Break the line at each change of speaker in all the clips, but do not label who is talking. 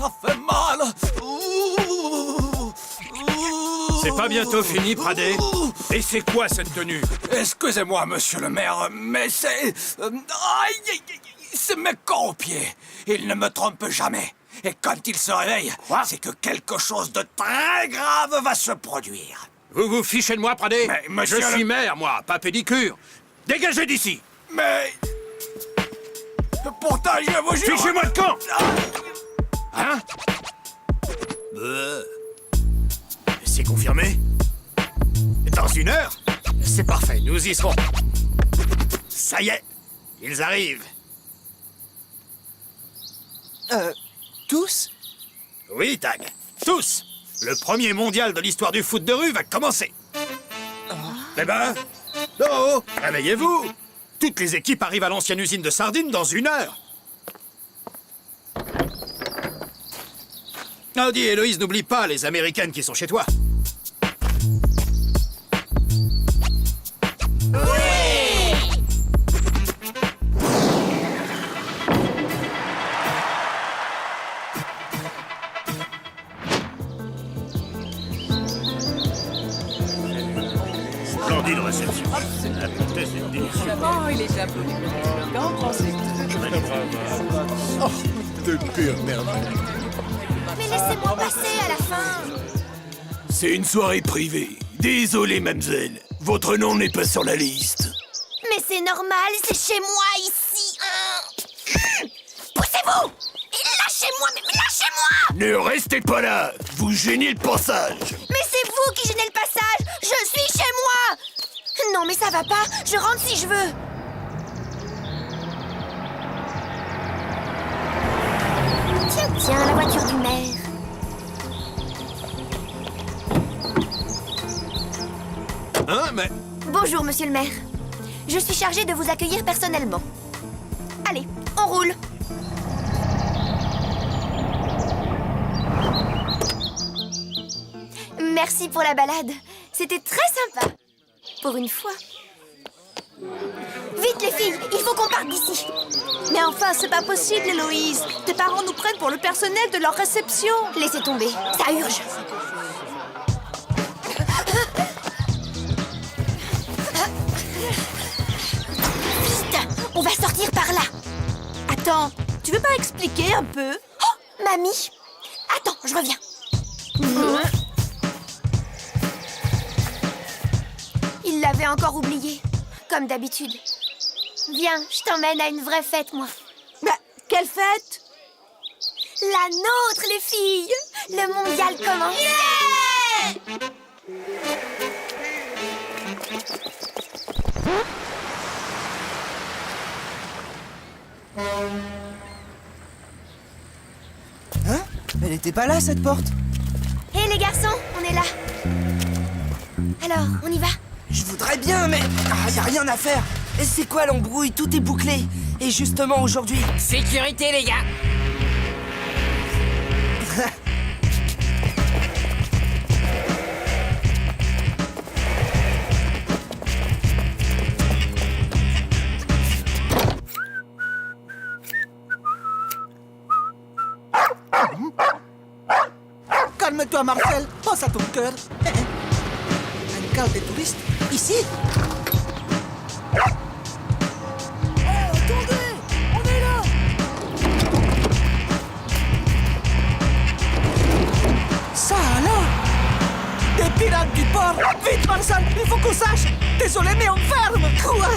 ça fait mal.
C'est pas bientôt fini, Pradé? Et c'est quoi cette tenue?
Excusez-moi, monsieur le maire, mais c'est... c'est mes corps aux pieds. Il ne me trompe jamais. Et quand il se réveille, c'est que quelque chose de très grave va se produire.
Vous vous fichez de moi, Pradé?
Mais, monsieur
Je suis maire, moi, pas pédicure. Dégagez d'ici!
Mais... Pourtant, je vous jure...
Fichez-moi de camp! Hein?
C'est confirmé? Dans 1 heure? C'est parfait, nous y serons. Ça y est, ils arrivent.
Tous?
Oui, Tag, tous. Le premier mondial de l'histoire du foot de rue va commencer. Eh ben, oh, réveillez-vous. Toutes les équipes arrivent à l'ancienne usine de sardines dans 1 heure. Oh, dis, Héloïse, n'oublie pas les Américaines qui sont chez toi. Splendide réception. La comtesse est délicieuse.
Oh, il est applaudi. Qu'en pensez-vous?
Mais laissez-moi passer à la fin.
C'est une soirée privée. Désolé, mademoiselle. Votre nom n'est pas sur la liste.
Mais c'est normal, c'est chez moi, ici. Poussez-vous! Lâchez-moi, mais lâchez-moi!
Ne restez pas là. Vous gênez le passage.
Mais c'est vous qui gênez le passage! Je suis chez moi! Non, mais ça va pas. Je rentre si je veux. Tiens, tiens, la voiture du maire.
Hein, mais...
Bonjour, monsieur le maire. Je suis chargée de vous accueillir personnellement. Allez, on roule. Merci pour la balade. C'était très sympa. Pour une fois. Vite, les filles, il faut qu'on parte d'ici.
Mais enfin, c'est pas possible, Héloïse. Tes parents nous prennent pour le personnel de leur réception.
Laissez tomber, ça urge. Vite, on va sortir par là.
Attends, tu veux pas expliquer un peu?
Oh, mamie. Attends, je reviens. Il l'avait encore oublié, comme d'habitude. Viens, je t'emmène à une vraie fête, moi.
Bah, quelle fête?
La nôtre, les filles! Le mondial commence!
Hein? Elle était pas là, cette porte?
Hé, les garçons, on est là. Alors, on y va?
Je voudrais bien, mais... y a rien à faire. Et c'est quoi l'embrouille? Tout est bouclé. Et justement, aujourd'hui...
Sécurité, les gars.
Calme-toi, Marcel. Pense à ton cœur. Un cas des touristes ici. Attendez, on est là. Ça alors? Des pirates du port. Vite, Marcel, il faut qu'on sache. Désolé, mais on ferme. Quoi?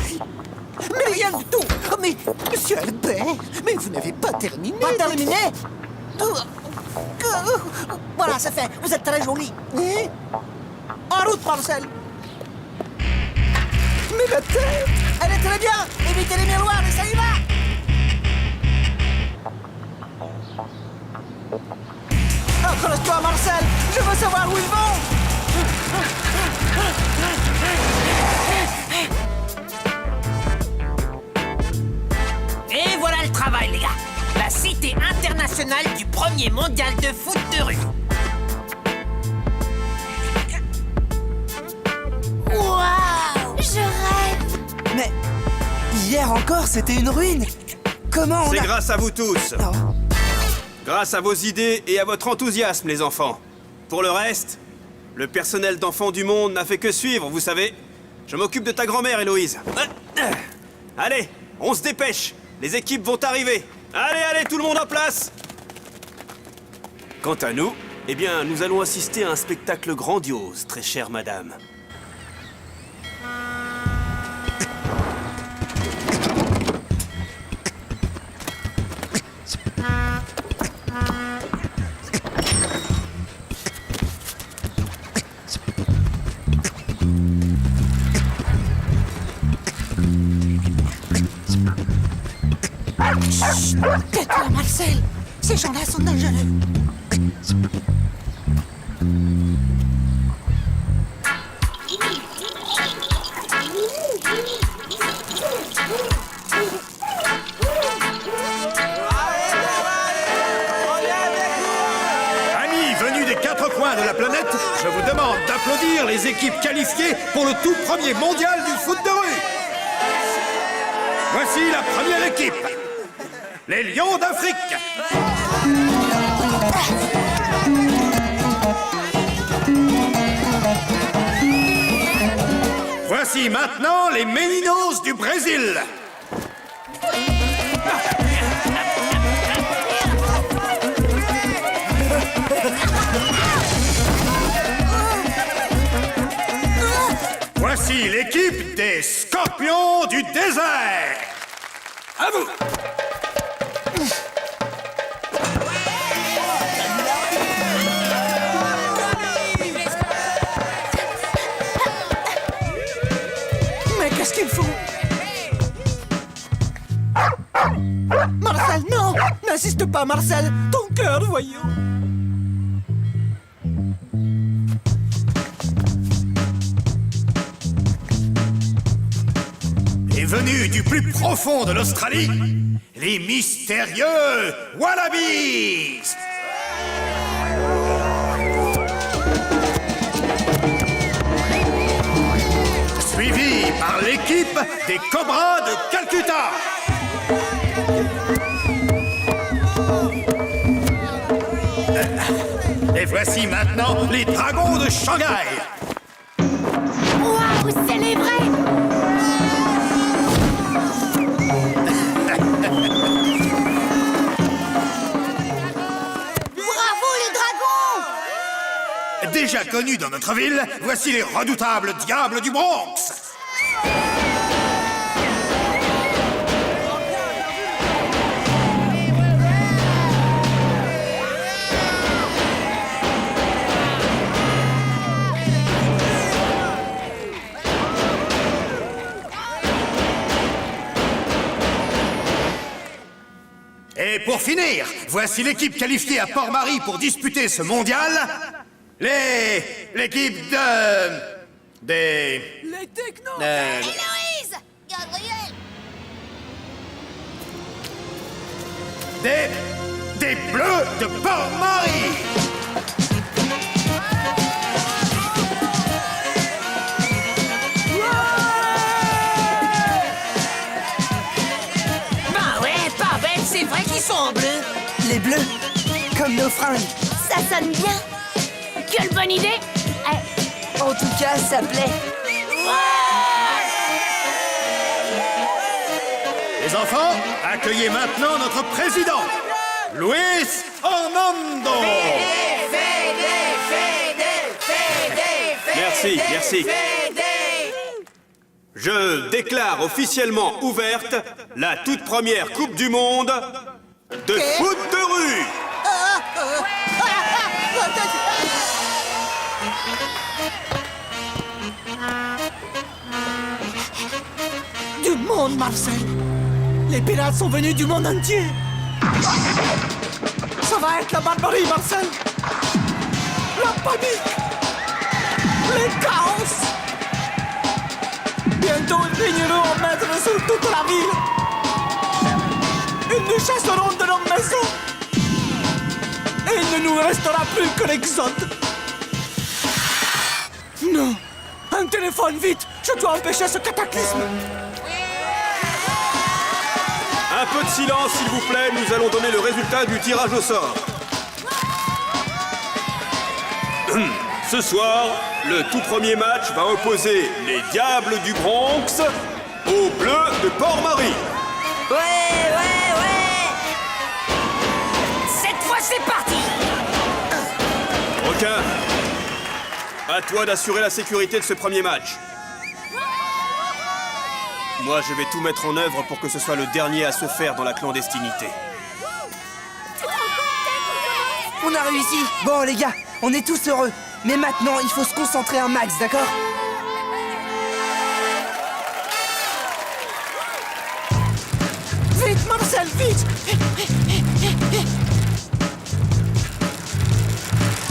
Mais rien du tout. Oh, mais, monsieur Albert, mais vous n'avez pas terminé. Pas terminé? Voilà, c'est fait. Vous êtes très jolie. Oui. En route, Marcel. Mais la tête, elle est très bien. Évitez les miroirs et ça y va. Accroche-toi, Marcel. Je veux savoir où ils vont.
Et voilà le travail, les gars. La cité internationale du premier mondial de foot de rue.
Waouh! Je rêve!
Mais... hier encore, c'était une ruine. Comment on
C'est
a...
grâce à vous tous.
Non.
Grâce à vos idées et à votre enthousiasme, les enfants. Pour le reste, le personnel d'Enfants du Monde n'a fait que suivre, vous savez. Je m'occupe de ta grand-mère, Héloïse. Allez, on se dépêche. Les équipes vont arriver. Allez, allez, tout le monde en place. Quant à nous, eh bien, nous allons assister à un spectacle grandiose, très chère madame.
Tais-toi, Marcel. Ces gens-là sont dangereux.
Amis venus des 4 coins de la planète, je vous demande d'applaudir les équipes qualifiées pour le tout premier mondial du foot de rue. Voici la première équipe. Les Lions d'Afrique. Voici maintenant les Meninos du Brésil. Voici l'équipe des Scorpions du désert. À vous.
Mais qu'est-ce qu'il faut? Marcel, non! N'insiste pas, Marcel! Ton cœur, voyons!
Et venus du plus profond de l'Australie, les mystérieux Wallabies. Suivi par l'équipe des Cobras de Calcutta. Et voici maintenant les Dragons de Shanghai.
Waouh, c'est les vrais! Bravo les dragons!
Déjà connus dans notre ville, voici les redoutables diables du Bronx. Et pour finir, voici l'équipe qualifiée à Port-Marie pour disputer ce mondial. L'équipe des...
Les technos!
Héloïse! Gabriel!
Des Bleus de Port-Marie.
Bah ouais, pas bête, c'est vrai qu'ils sont bleus.
Les bleus, comme nos fringues.
Ça sonne bien! Quelle bonne idée!
En tout cas, ça plaît.
Les enfants, accueillez maintenant notre président, Luis Orlando.
Merci, merci. Je déclare officiellement ouverte la toute première Coupe du Monde de foot de rue.
Du monde, Marcel! Les pirates sont venus du monde entier! Ça va être la barbarie, Marcel! La panique! Les chaos! Bientôt, ils régneront en maître sur toute la ville! Ils nous chasseront de nos maisons! Et il ne nous restera plus que l'exode! Non! Un téléphone, vite! Je dois empêcher ce cataclysme!
Un peu de silence, s'il vous plaît, nous allons donner le résultat du tirage au sort. Ce soir, le tout premier match va opposer les Diables du Bronx aux Bleus de Port-Marie.
Ouais.
Cette fois, c'est parti.
Requin, à toi d'assurer la sécurité de ce premier match. Moi, je vais tout mettre en œuvre pour que ce soit le dernier à se faire dans la clandestinité.
On a réussi. Bon, les gars, on est tous heureux. Mais maintenant, il faut se concentrer un max, d'accord?
Vite, Marcel, vite!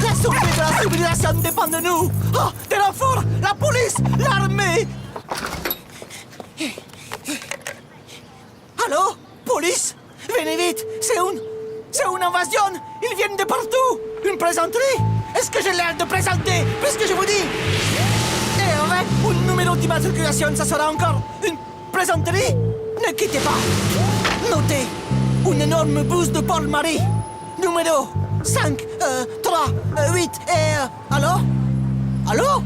La survie de la civilisation dépend de nous! Oh, des renforts! La police! L'armée! Allô? Police? Venez vite! C'est une invasion! Ils viennent de partout! Une plaisanterie? Est-ce que j'ai l'air de plaisanter? Puisque je vous dis! Et avec un numéro d'immatriculation, ça sera encore une plaisanterie? Ne quittez pas! Notez! Une énorme bouse de Port-Marie! Numéro 5, 3, 8 et... Allô? Allô?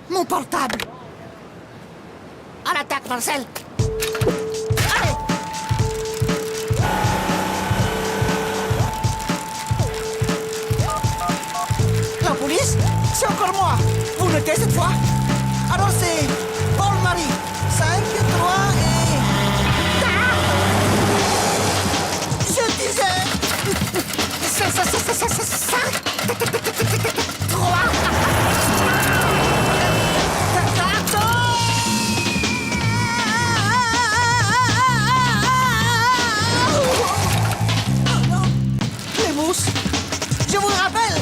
Mon portable! À l'attaque, Marcel! Allez! La police? C'est encore moi! Vous notez cette fois? Alors c'est Port-Marie! 5, 3 et... Ah! Je disais... 5, 3... Les mousses! Je vous le rappelle!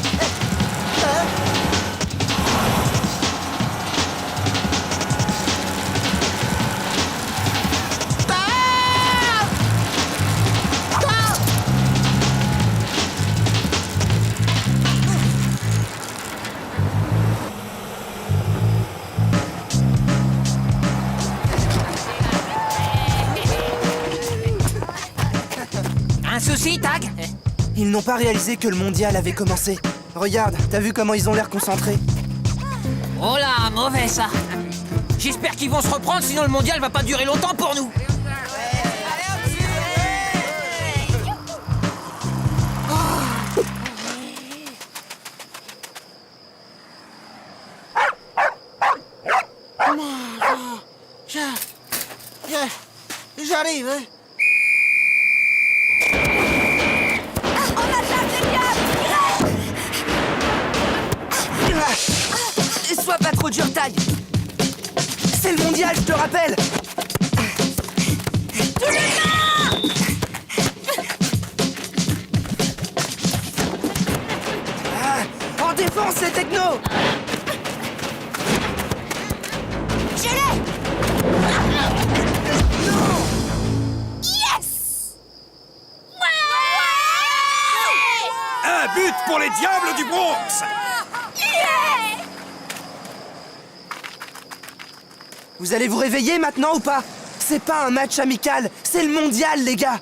Un souci, Tag?
Ils n'ont pas réalisé que le mondial avait commencé. Regarde, t'as vu comment ils ont l'air concentrés?
Oh là, mauvais ça. J'espère qu'ils vont se reprendre, sinon le mondial va pas durer longtemps pour nous.
J'arrive, hein?
Et sois pas trop dur, Tag. C'est le mondial, je te rappelle. En défense, c'est techno.
Je l'ai! Yes!
Un but pour les Diables du Bronx!
Vous allez vous réveiller maintenant ou pas? C'est pas un match amical, c'est le mondial, les gars.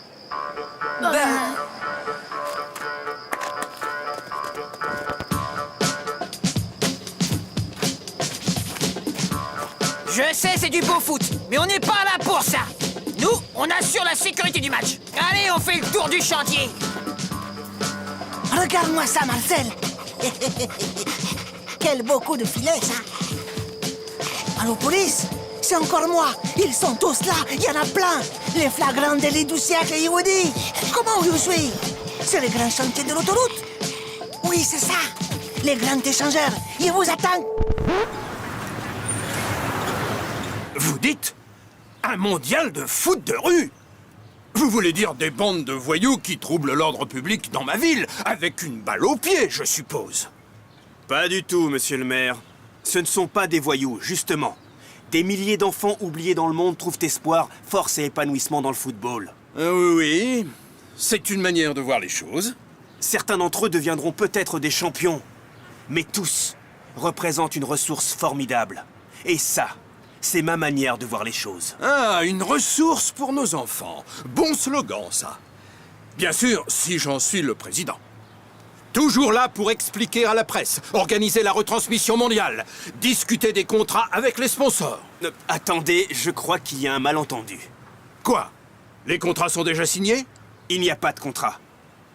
Je sais, c'est du beau foot, mais on n'est pas là pour ça. Nous, on assure la sécurité du match. Allez, on fait le tour du chantier.
Regarde-moi ça, Marcel. Quel beau coup de filet, ça. Allô, police? C'est encore moi. Ils sont tous là. Il y en a plein. Les flagrants délits du siècle, il vous dit. Comment je suis? C'est le grand chantier de l'autoroute. Oui, c'est ça. Les grands échangeurs. Ils vous attendent.
Vous dites un mondial de foot de rue? Vous voulez dire des bandes de voyous qui troublent l'ordre public dans ma ville, avec une balle au pied, je suppose?
Pas du tout, monsieur le maire. Ce ne sont pas des voyous, justement. Des milliers d'enfants oubliés dans le monde trouvent espoir, force et épanouissement dans le football.
Oui, c'est une manière de voir les choses.
Certains d'entre eux deviendront peut-être des champions. Mais tous représentent une ressource formidable. Et ça C'est ma manière de voir les choses.
Ah, une ressource pour nos enfants. Bon slogan, ça. Bien sûr, si j'en suis le président. Toujours là pour expliquer à la presse, organiser la retransmission mondiale, discuter des contrats avec les sponsors.
Attendez, je crois qu'il y a un malentendu.
Quoi? Les contrats sont déjà signés?
Il n'y a pas de contrat.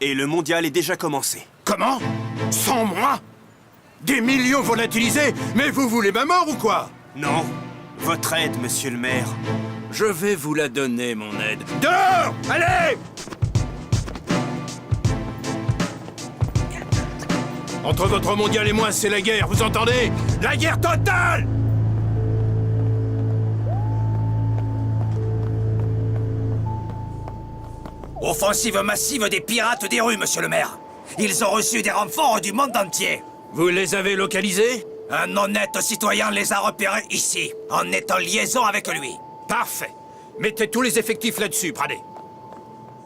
Et le mondial est déjà commencé.
Comment? Sans moi? Des millions volatilisés? Mais vous voulez ma mort ou quoi?
Non, votre aide, monsieur le maire.
Je vais vous la donner, mon aide. Dehors! Allez! Entre votre mondial et moi, c'est la guerre, vous entendez? La guerre totale!
Offensive massive des pirates des rues, monsieur le maire. Ils ont reçu des renforts du monde entier.
Vous les avez localisés?
Un honnête citoyen les a repérés ici, en étant en liaison avec lui.
Parfait. Mettez tous les effectifs là-dessus, Pradé.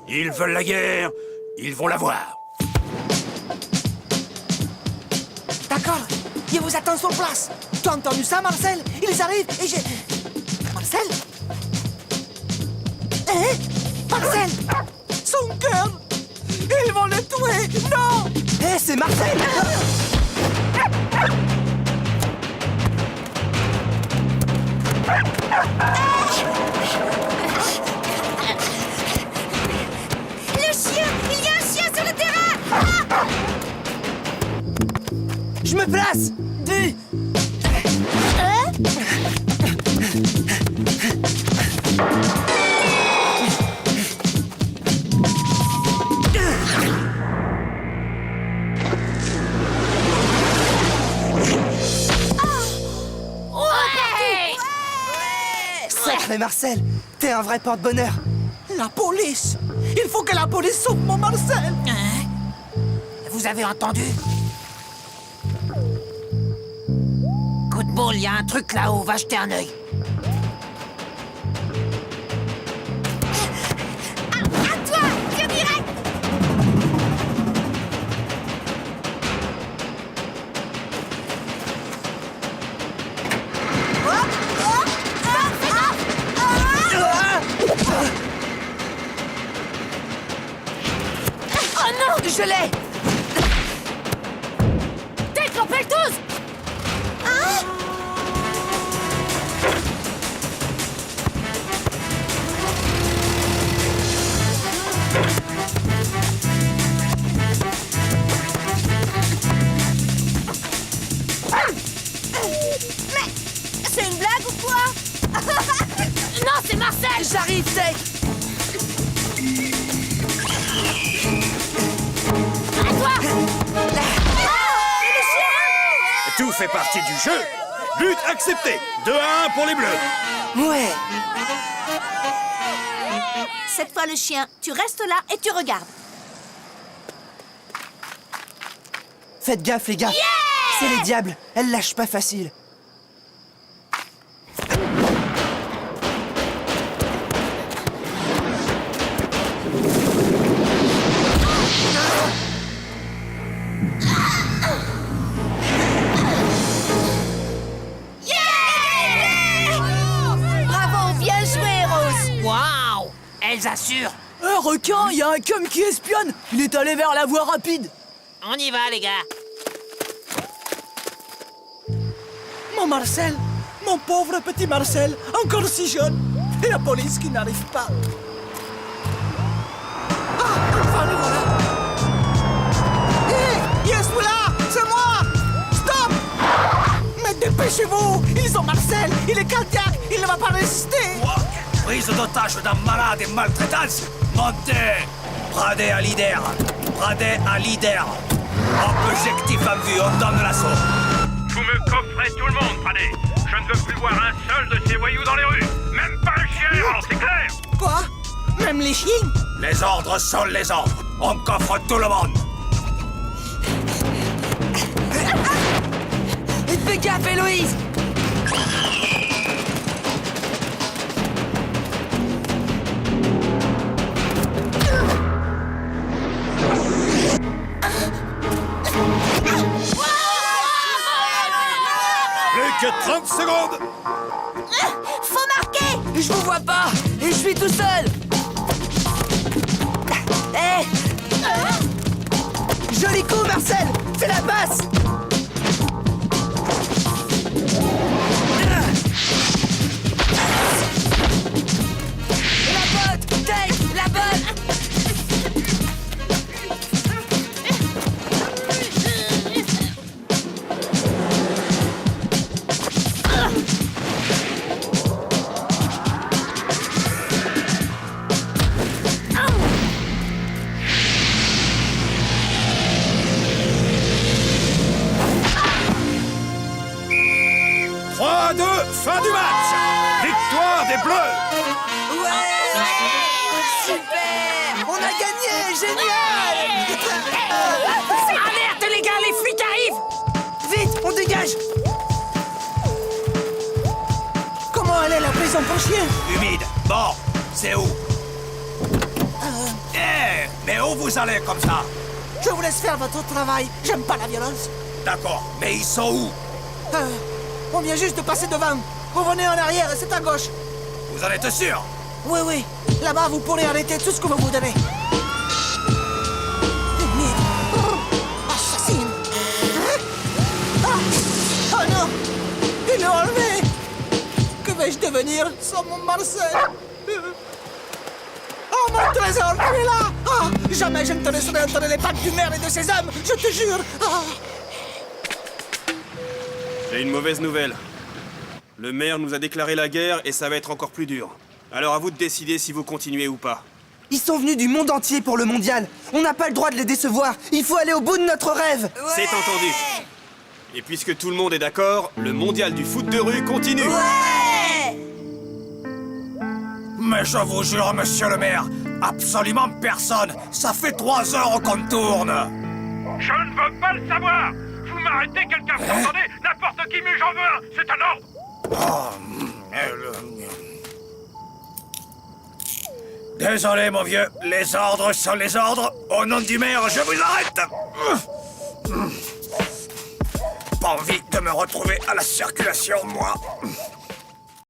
Ils veulent la guerre, ils vont la voir.
D'accord, je vous attends sur place. Tu as entendu ça, Marcel? Ils arrivent et j'ai... Marcel? Marcel? Son cœur! Ils vont le tuer! Non! C'est Marcel!
Le chien! Il y a un chien sur le terrain!
Je me place! Sacré Marcel, t'es un vrai porte-bonheur. La police! Il faut que la police sauve mon Marcel!
Vous avez entendu? Coup de bol, il y a un truc là-haut, va jeter un œil.
À toi! Tire direct!
Oh non!
Je l'ai!
Tête, Tempeltose!
Mais c'est une blague ou quoi?
Non, c'est Marcel!
J'arrive, Tech!
À toi!
Tout fait partie du jeu. But accepté. 2-1 pour les Bleus.
Ouais!
Cette fois, le chien, tu restes là et tu regardes.
Faites gaffe, les gars! C'est les diables, elles lâchent pas facile.
Bravo, bien joué, Rose!
Waouh! Elles assurent.
Un requin, il y a un cum qui espionne! Il est allé vers la voie rapide!
On y va, les gars.
Mon Marcel, mon pauvre petit Marcel, encore si jeune, et la police qui n'arrive pas. Ah, enfin le voilà. Hé, je suis là, c'est moi. Stop. Mais dépêchez-vous, ils ont Marcel, il est cardiaque, il ne va pas résister.
Quoi? Prise d'otage d'un malade et maltraitance? Montez! Pradé à leader! Pradé à leader! Objectif en vue, on donne l'assaut!
Vous me coffrez tout le monde, Pradé. Je ne veux plus voir un seul de ces voyous dans les rues. Même pas un chien errant, c'est clair?
Quoi? Même les chiens?
Les ordres sont les ordres! On coffre tout le monde!
Fais gaffe, Héloïse.
Plus que 30 secondes.
Je vous vois pas et je suis tout seul. Hé Joli coup, Marcel. Fais la passe. La botte, Dave, la botte.
3-2, fin du match. Victoire des Bleus.
Super. On a gagné, génial.
Alerte les gars, les flics arrivent!
Vite, on dégage.
Comment elle est la prison pour chiens?
Humide. Bon, c'est où? Eh, mais où vous allez comme ça?
Je vous laisse faire votre travail. J'aime pas la violence.
D'accord, mais ils sont où?
On vient juste de passer devant. Revenez en arrière, c'est à gauche.
Vous en êtes sûr?
Oui, oui. Là-bas, vous pourrez arrêter tout ce que vous voudrez. Assassine. Oh non. Il l'a enlevé. Que vais-je devenir sans mon Marcel? Oh, mon trésor, il est là. Oh, jamais je ne te laisserai entrer les pattes du maire et de ses hommes, je te jure.
J'ai une mauvaise nouvelle. Le maire nous a déclaré la guerre et ça va être encore plus dur. Alors à vous de décider si vous continuez ou pas.
Ils sont venus du monde entier pour le mondial. On n'a pas le droit de les décevoir. Il faut aller au bout de notre rêve.
C'est entendu. Et puisque tout le monde est d'accord, le mondial du foot de rue continue.
Mais je vous jure, monsieur le maire, absolument personne. Ça fait 3 heures qu'on tourne.
Je ne veux pas le savoir. Vous m'arrêtez, quelqu'un, vous entendez? N'importe qui, mais j'en veux un. C'est un ordre.
Désolé, mon vieux. Les ordres sont les ordres. Au nom du maire, je vous arrête. Pas envie de me retrouver à la circulation, moi.